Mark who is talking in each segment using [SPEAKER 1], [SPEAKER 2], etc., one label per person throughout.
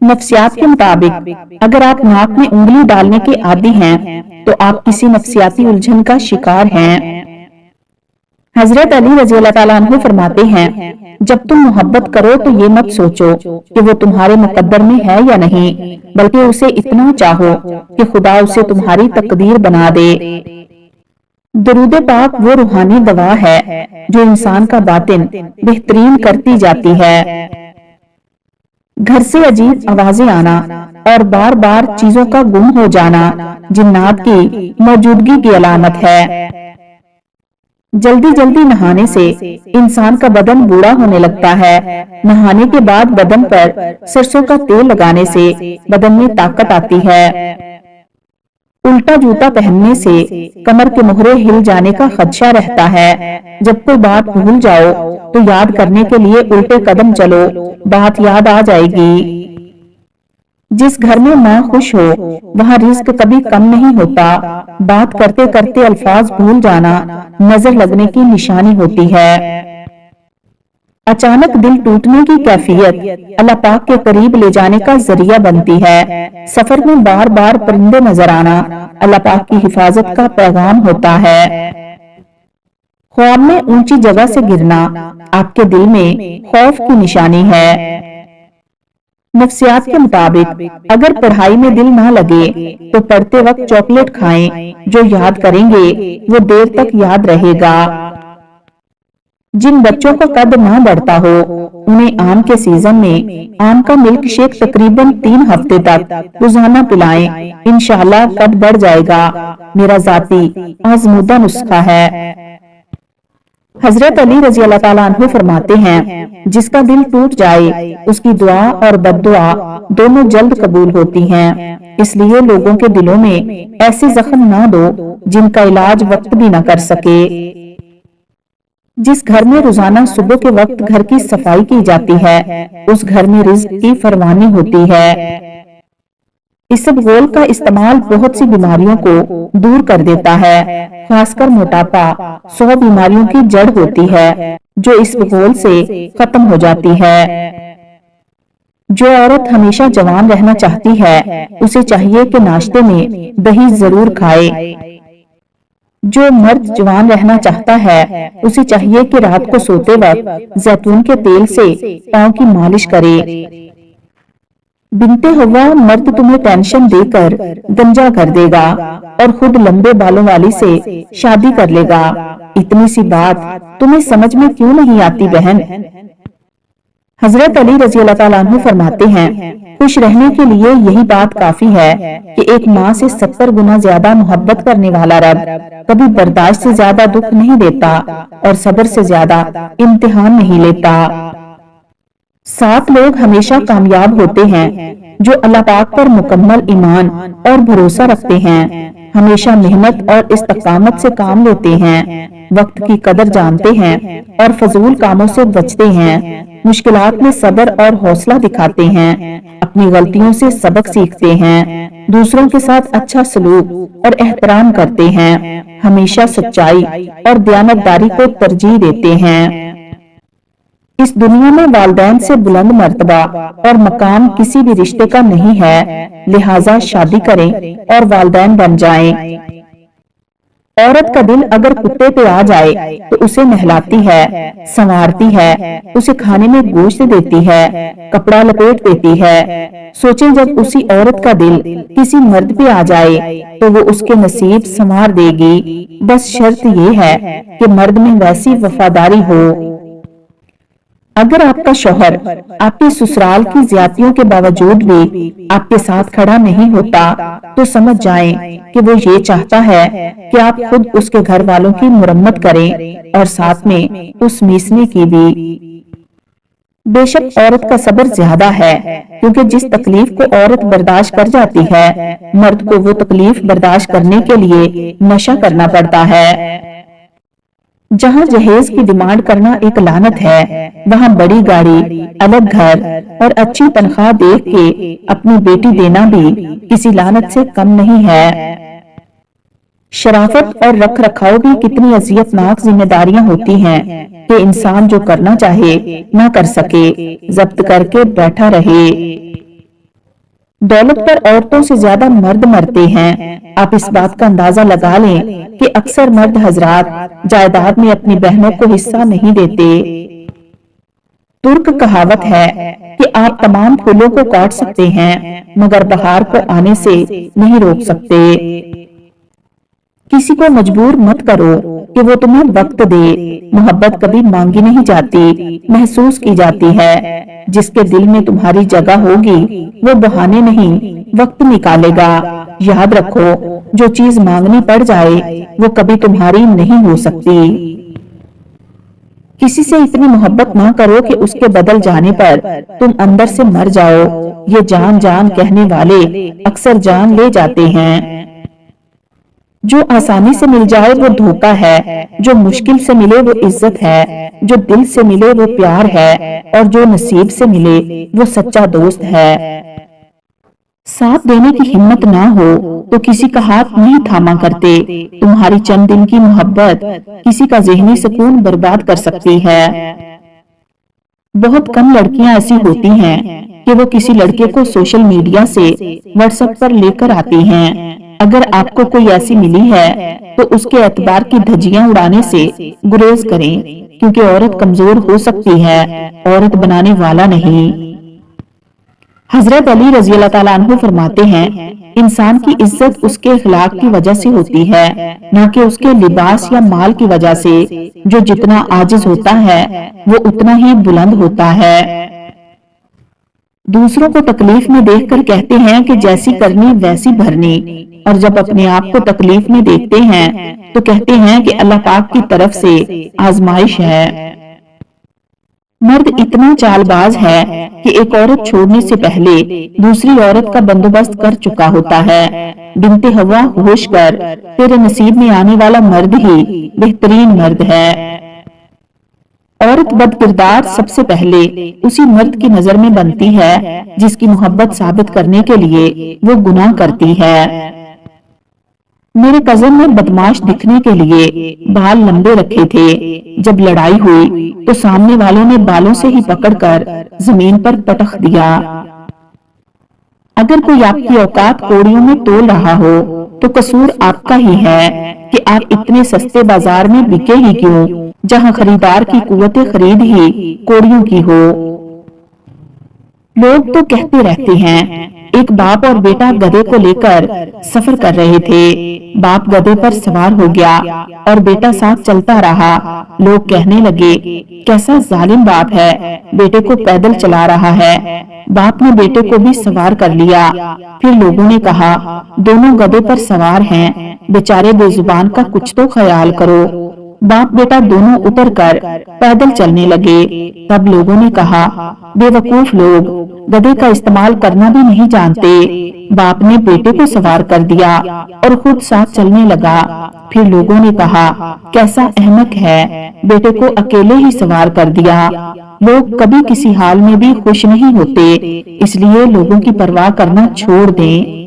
[SPEAKER 1] نفسیات کے مطابق اگر آپ ناک میں انگلی ڈالنے کے عادی ہیں تو آپ کسی نفسیاتی الجھن کا شکار ہیں۔ حضرت علی رضی اللہ تعالیٰ عنہ فرماتے ہیں، جب تم محبت کرو تو یہ مت سوچو کہ وہ تمہارے مقدر میں ہے یا نہیں، بلکہ اسے اتنا چاہو کہ خدا اسے تمہاری تقدیر بنا دے۔ درود پاک وہ روحانی دوا ہے جو انسان کا باطن بہترین کرتی جاتی ہے۔ گھر سے عجیب آوازیں آنا اور بار بار چیزوں کا گم ہو جانا جنات کی موجودگی کی علامت ہے۔ جلدی جلدی نہانے سے انسان کا بدن بوڑھا ہونے لگتا ہے۔ نہانے کے بعد بدن پر سرسوں کا تیل لگانے سے بدن میں طاقت آتی ہے۔ الٹا جوتا پہننے سے کمر کے مہرے ہل جانے کا خدشہ رہتا ہے۔ جب کوئی بات بھول جاؤ تو یاد کرنے کے لیے الٹے قدم چلو، بات یاد آ جائے گی۔ جس گھر میں ماں خوش ہو وہاں رزق کبھی کم نہیں ہوتا۔ بات کرتے کرتے الفاظ بھول جانا نظر لگنے کی نشانی ہوتی ہے۔ اچانک دل ٹوٹنے کی کیفیت اللہ پاک کے قریب لے جانے کا ذریعہ بنتی ہے۔ سفر میں بار بار پرندے نظر آنا اللہ پاک کی حفاظت کا پیغام ہوتا ہے۔ خواب میں اونچی جگہ سے گرنا آپ کے دل میں خوف کی نشانی ہے۔ نفسیات کے مطابق اگر پڑھائی میں دل نہ لگے تو پڑھتے وقت چاکلیٹ کھائیں، جو یاد کریں گے وہ دیر تک یاد رہے گا۔ جن بچوں کا قد نہ بڑھتا ہو انہیں آم کے سیزن میں آم کا ملک شیک تقریباً 3 ہفتے تک روزانہ پلائیں، انشاءاللہ قد بڑھ جائے گا۔ میرا ذاتی آزمودہ نسخہ ہے۔ حضرت علی رضی اللہ تعالیٰ عنہ فرماتے ہیں، جس کا دل ٹوٹ جائے اس کی دعا اور بد دعا دونوں جلد قبول ہوتی ہیں۔ اس لیے لوگوں کے دلوں میں ایسے زخم نہ دو جن کا علاج وقت بھی نہ کر سکے۔ جس گھر میں روزانہ صبح کے وقت گھر کی صفائی کی جاتی ہے اس گھر میں رزق کی فراوانی ہوتی ہے۔ اسبغول کا استعمال بہت سی بیماریوں کو دور کر دیتا ہے، خاص کر موٹاپا 100 بیماریوں کی جڑ ہوتی ہے جو اسبغول سے ختم ہو جاتی ہے۔ جو عورت ہمیشہ جوان رہنا چاہتی ہے اسے چاہیے کہ ناشتے میں دہی ضرور کھائے۔ جو مرد جوان رہنا چاہتا ہے اسے چاہیے کہ رات کو سوتے وقت زیتون کے تیل سے پاؤں کی مالش کرے۔ بنتے ہوا مرد تمہیں ٹینشن دے کر گنجا کر دے گا اور خود لمبے بالوں والی سے شادی کر لے گا۔ اتنی سی بات تمہیں سمجھ میں کیوں نہیں آتی بہن؟ حضرت علی رضی اللہ تعالیٰ عنہ فرماتے ہیں، خوش رہنے کے لیے یہی بات کافی ہے کہ ایک ماں سے 70 گنا زیادہ محبت کرنے والا رب کبھی برداشت سے زیادہ دکھ نہیں دیتا اور صبر سے زیادہ امتحان نہیں لیتا۔ 7 لوگ ہمیشہ کامیاب ہوتے ہیں جو اللہ پاک پر مکمل ایمان اور بھروسہ رکھتے ہیں، ہمیشہ محنت اور استقامت سے کام لیتے ہیں، وقت کی قدر جانتے ہیں اور فضول کاموں سے بچتے ہیں، مشکلات میں صبر اور حوصلہ دکھاتے ہیں، اپنی غلطیوں سے سبق سیکھتے ہیں، دوسروں کے ساتھ اچھا سلوک اور احترام کرتے ہیں، ہمیشہ سچائی اور دیانتداری کو ترجیح دیتے ہیں۔ اس دنیا میں والدین سے بلند مرتبہ اور مقام کسی بھی رشتے کا نہیں ہے، لہٰذا شادی کریں اور والدین بن جائیں۔ عورت کا دل اگر کتے پہ آ جائے تو اسے نہلاتی ہے، سنوارتی ہے، اسے کھانے میں گوشت دیتی ہے، کپڑا لپیٹ دیتی ہے۔ سوچیں جب اسی عورت کا دل کسی مرد پہ آ جائے تو وہ اس کے نصیب سنوار دے گی، بس شرط یہ ہے کہ مرد میں ویسی وفاداری ہو۔ اگر آپ کا شوہر آپ کے سسرال کی زیادتیوں کے باوجود بھی آپ کے ساتھ کھڑا نہیں ہوتا تو سمجھ جائیں کہ وہ یہ چاہتا ہے کہ آپ خود اس کے گھر والوں کی مرمت کریں اور ساتھ میں اس میسنے کی بھی۔ بے شک عورت کا صبر زیادہ ہے، کیونکہ جس تکلیف کو عورت برداشت کر جاتی ہے مرد کو وہ تکلیف برداشت کرنے کے لیے نشہ کرنا پڑتا ہے۔ جہاں جہیز کی ڈیمانڈ کرنا ایک لعنت ہے وہاں بڑی گاڑی، الگ گھر اور اچھی تنخواہ دیکھ کے اپنی بیٹی دینا بھی کسی لعنت سے کم نہیں ہے۔ شرافت اور رکھ رکھاؤ بھی کتنی اذیت ناک ذمہ داریاں ہوتی ہیں کہ انسان جو کرنا چاہے نہ کر سکے، ضبط کر کے بیٹھا رہے۔ दौलत पर औरतों से ज्यादा मर्द मरते हैं। आप इस बात का अंदाजा लगा लें कि अक्सर मर्द हजरात जायदाद में अपनी बहनों को हिस्सा नहीं देते। तुर्क कहावत है कि आप तमाम फूलों को काट सकते हैं मगर बहार को आने से नहीं रोक सकते। किसी को मजबूर मत करो कि वो तुम्हें वक्त दे। मोहब्बत कभी मांगी नहीं जाती, महसूस की जाती है। जिसके दिल में तुम्हारी जगह होगी वो बहाने नहीं वक्त निकालेगा। याद रखो, जो चीज मांगनी पड़ जाए वो कभी तुम्हारी नहीं हो सकती। किसी से इतनी मोहब्बत ना करो कि उसके बदल जाने पर तुम अंदर से मर जाओ। ये जान जान कहने वाले अक्सर जान ले जाते हैं। जो आसानी से मिल जाए वो धोखा है, जो मुश्किल से मिले वो इज्जत है, जो दिल से मिले वो प्यार है और जो नसीब से मिले वो सच्चा दोस्त है। साथ देने की हिम्मत ना हो तो किसी का हाथ नहीं थामा करते। तुम्हारी चंद दिन की मोहब्बत किसी का ज़हनी सुकून बर्बाद कर सकती है। बहुत कम लड़कियां ऐसी होती हैं कि वो किसी लड़के को सोशल मीडिया से व्हाट्सएप पर लेकर आती हैं। अगर आपको कोई ऐसी मिली है तो उसके एतबार की धज्जियां उड़ाने से गुरेज करें, क्योंकि औरत कमजोर हो सकती है, औरत बनाने वाला नहीं। हजरत अली रजी अल्लाह ताला अन्हु फरमाते हैं, इंसान की इज्जत उसके अखलाक की वजह से होती है, न कि उसके लिबास या माल की वजह से। जो जितना आजिज होता है वो उतना ही बुलंद होता है। दूसरों को तकलीफ में देखकर कहते हैं कि जैसी करनी वैसी भरनी, और जब अपने आप को तकलीफ में देखते हैं तो कहते हैं कि अल्लाह पाक की तरफ से आजमाइश है। मर्द इतना चालबाज है कि एक औरत छोड़ने से पहले दूसरी औरत का बंदोबस्त कर चुका होता है। बिनते हवा होश कर, तेरे नसीब में आने वाला मर्द ही बेहतरीन मर्द है। औरत बदकिरदार सबसे पहले उसी मर्द की नजर में बनती है जिसकी मोहब्बत साबित करने के लिए वो गुनाह करती है। मेरे कजन ने बदमाश दिखने के लिए बाल लंबे रखे थे। जब लड़ाई हुई तो सामने वालों ने बालों से ही पकड़कर जमीन पर पटक दिया। अगर कोई आपकी औकात कौड़ियों में तोल रहा हो तो कसूर आपका ही है कि आप इतने सस्ते बाजार में बिके ही क्यों, जहां खरीदार की कुव्वत खरीद ही कौड़ियों की हो। लोग तो कहते रहते हैं, एक बाप और बेटा गधे को लेकर सफर कर रहे थे। बाप गधे पर सवार हो गया और बेटा साथ चलता रहा। लोग कहने लगे, कैसा जालिम बाप है, बेटे को पैदल चला रहा है। बाप ने बेटे को भी सवार कर लिया। फिर लोगों ने कहा, दोनों गधे पर सवार हैं, बेचारे बेजुबान का कुछ तो ख्याल करो। बाप बेटा दोनों उतरकर पैदल चलने लगे। तब लोगों ने कहा, बेवकूफ लोग, गधे का इस्तेमाल करना भी नहीं जानते। बाप ने बेटे को सवार कर दिया और खुद साथ चलने लगा। फिर लोगों ने कहा, कैसा अहमक है, बेटे को अकेले ही सवार कर दिया। लोग कभी किसी हाल में भी खुश नहीं होते, इसलिए लोगों की परवाह करना छोड़ दें।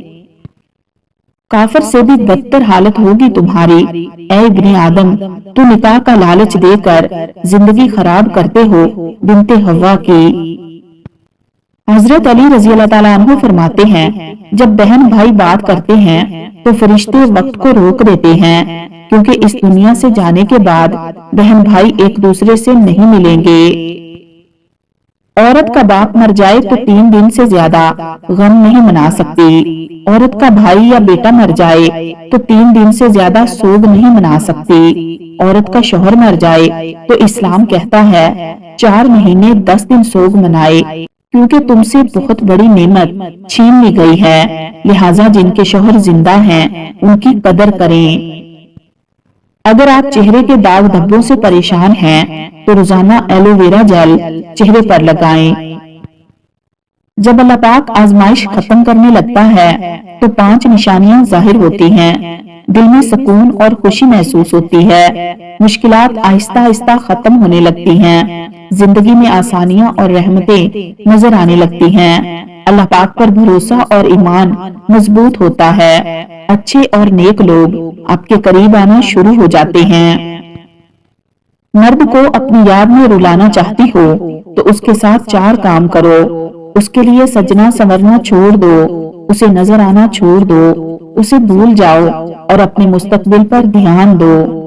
[SPEAKER 1] काफिर से भी बदतर हालत होगी तुम्हारी। ऐ इब्ने आदम, तू निकाह का लालच देकर जिंदगी खराब करते हो बिनते हवा की। हजरत अली रजी अल्लाह ताला अन्हु फरमाते हैं, जब बहन भाई बात करते हैं तो फरिश्ते वक्त को रोक देते हैं, क्योंकि इस दुनिया से जाने के बाद बहन भाई एक दूसरे से नहीं मिलेंगे। औरत का बाप मर जाए तो 3 दिन से ज्यादा गम नहीं मना सकती। औरत का भाई या बेटा मर जाए तो 3 दिन से ज्यादा सोग नहीं मना सकती। औरत का शौहर मर जाए तो इस्लाम कहता है 4 महीने 10 दिन सोग मनाए, क्योंकि तुमसे बहुत बड़ी नेमत छीन ली गई है। लिहाजा जिनके शौहर जिंदा हैं उनकी कदर करें। अगर आप चेहरे के दाग धब्बों से परेशान हैं तो रोजाना एलोवेरा जेल चेहरे पर लगाएं। जब अल्लाह पाक आजमाइश खत्म करने लगता है तो 5 निशानियां जाहिर होती हैं। दिल में सुकून और खुशी महसूस होती है। मुश्किलात आहिस्ता आहिस्ता खत्म होने लगती हैं। जिंदगी में आसानियां और रहमतें नजर आने लगती हैं। अल्लाह पाक पर भरोसा और ईमान मजबूत होता है। अच्छे और नेक लोग आपके करीब आना शुरू हो जाते हैं। मर्द को अपनी याद में रुलाना चाहती हो तो उसके साथ 4 काम करो। उसके लिए सजना संवरना छोड़ दो, اسے نظر آنا چھوڑ دو، اسے بھول جاؤ اور اپنے مستقبل پر دھیان دو۔